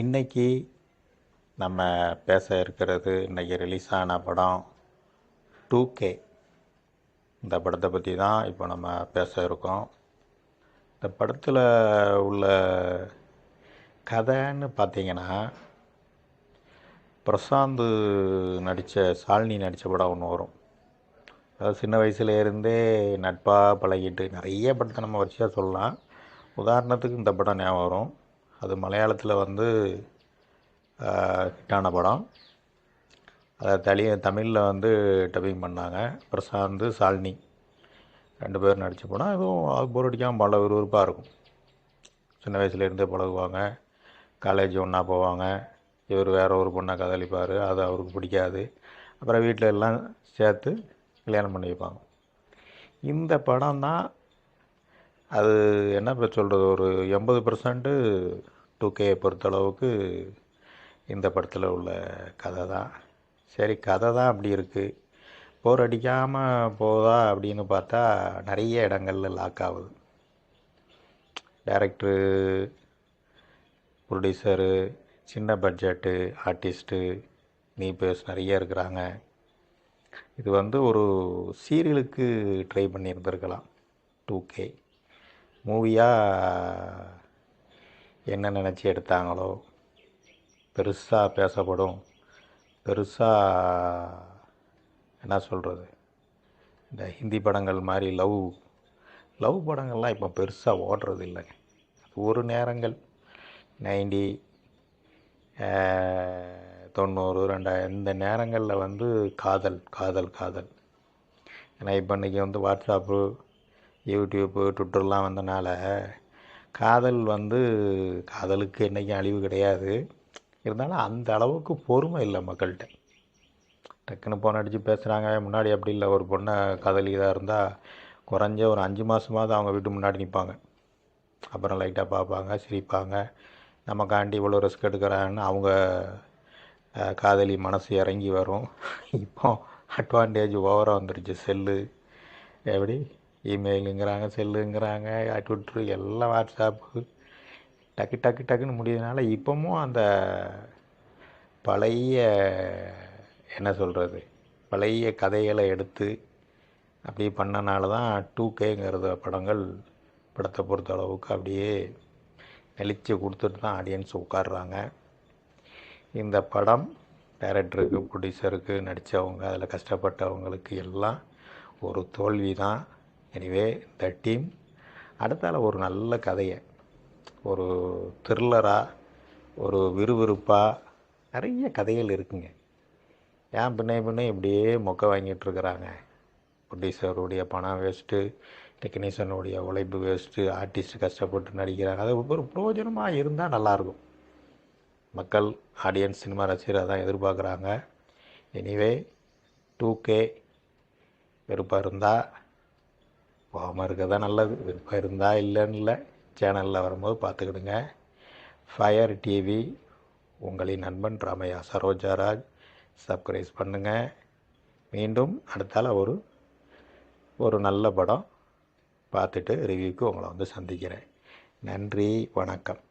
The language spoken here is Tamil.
இன்னைக்கு நம்ம பேச இருக்கிறது இன்றைக்கி ரிலீஸ் ஆன படம் 2K. இந்த படத்தை பற்றி தான் இப்போ நம்ம பேச இருக்கோம். இந்த படத்தில் உள்ள கதைன்னு பார்த்தீங்கன்னா, பிரசாந்த் நடித்த ஷாலினி நடித்த படம் ஒன்று வரும். அதாவது சின்ன வயசுலேருந்தே நட்பாக பழகிட்டு நிறைய படத்தை நம்ம வரிசையாக சொல்லலாம். உதாரணத்துக்கு இந்த படம் ஞாபகம் வரும். அது மலையாளத்தில் ஹிட்டான படம். அதை தமிழில் டப்பிங் பண்ணாங்க. பிரசாந்த், ஷாலினி 2 பேர் நடித்த படம். அதுவும் போர் அடிக்காமல் பல விறுவிறுப்பாக இருக்கும். சின்ன வயசுலேருந்தே பழகுவாங்க, காலேஜ் ஒன்றா போவாங்க. இவர் வேறு ஒரு பொண்ணை காதலிப்பார், அது அவருக்கு பிடிக்காது. அப்புறம் வீட்டில் எல்லாம் சேர்த்து கல்யாணம் பண்ணி வைப்பாங்க. இந்த படம் தான் அது என்ன சொல்கிறது, ஒரு 80% 2Kயை பொறுத்தளவுக்கு இந்த படத்தில் உள்ள கதை தான். சரி, கதை தான் அப்படி இருக்குது, போர் அடிக்காமல் போதா அப்படின்னு பார்த்தா நிறைய இடங்களில் லாக் ஆகுது. டைரக்டரு, ப்ரொடியூசரு, சின்ன பட்ஜெட்டு ஆர்டிஸ்ட்டு, நீபேஸ் நிறைய இருக்கிறாங்க. இது ஒரு சீரியலுக்கு ட்ரை பண்ணியிருந்திருக்கலாம். 2K மூவியாக என்ன நினச்சி எடுத்தாங்களோ, பெருசாக பேசப்படும், பெருசாக என்ன சொல்கிறது, இந்த ஹிந்தி படங்கள் மாதிரி லவ் படங்கள்லாம் இப்போ பெருசாக ஓடுறது இல்லைங்க. ஒரு நேரங்கள் 90, 90, 2000 இந்த நேரங்களில் காதல் காதல் காதல். ஏன்னா இப்போ இன்றைக்கி வாட்ஸ்அப்பு, யூடியூப்பு, ட்விட்டர்லாம் வந்தனால காதலுக்கு என்றைக்கும் அழிவு கிடையாது. இருந்தாலும் அந்த அளவுக்கு பொறுமை இல்லை மக்கள்கிட்ட. டக்குன்னு ஃபோன் அடித்து பேசுகிறாங்க. முன்னாடி அப்படி இல்லை. ஒரு பொண்ணை காதலிதாக இருந்தால் குறைஞ்ச ஒரு 5 மாதமாவது அவங்க வீட்டு முன்னாடி நிற்பாங்க. அப்புறம் லைட்டாக பார்ப்பாங்க, சிரிப்பாங்க. நமக்காண்டி இவ்வளோ ரிஸ்க் எடுக்கிறான்னு அவங்க காதலி மனசு இறங்கி வரும். இப்போ அட்வான்டேஜ் ஓவராக வந்துடுச்சு. செல்லு, எப்படி இமெயிலுங்கிறாங்க, செல்லுங்கிறாங்க, ட்விட்ரு, எல்லாம் வாட்ஸ்அப்பு, டக்குன்னு முடியுதுனால இப்போவும் அந்த பழைய என்ன சொல்கிறது, பழைய கதைகளை எடுத்து அப்படி பண்ணனால தான் 2Kங்கிறத படத்தை பொறுத்த அளவுக்கு அப்படியே நெளிச்சு கொடுத்துட்டு தான் ஆடியன்ஸ் உட்காடுறாங்க. இந்த படம் டைரக்டருக்கு, ப்ரொடியூசருக்கு, நடித்தவங்க, அதில் கஷ்டப்பட்டவங்களுக்கு எல்லாம் ஒரு தோல்வி தான். எனிவே இந்த டீம் அடுத்தால ஒரு நல்ல கதையை, ஒரு த்ரில்லராக, ஒரு விறுவிறுப்பாக நிறைய கதைகள் இருக்குங்க. ஏன் பின்னே இப்படியே மொக்க வாங்கிட்டுருக்கிறாங்க. ப்ரொடியூசருடைய பணம் வேஸ்ட்டு, டெக்னீஷியனுடைய உழைப்பு வேஸ்ட்டு, ஆர்டிஸ்ட் கஷ்டப்பட்டு நடிக்கிறாங்க. அது ஒரு பிரயோஜனமாக இருந்தால் நல்லாயிருக்கும். மக்கள், ஆடியன்ஸ், சினிமா ரசிகர் அதான் எதிர்பார்க்குறாங்க. எனிவே 2K வெறுப்பாக இருந்தால் போகாமல் இருக்க தான் நல்லது. விருப்பம் இருந்தால் இல்லைன்னு இல்லை, சேனலில் வரும்போது பார்த்துக்கிடுங்க. ஃபயர் டிவி உங்களின் நண்பன் ராமையா சரோஜாராஜ். சப்ஸ்கிரைப் பண்ணுங்கள். மீண்டும் அடுத்தால ஒரு நல்ல படம் பார்த்துட்டு ரிவ்யூக்கு உங்களை சந்திக்கிறேன். நன்றி, வணக்கம்.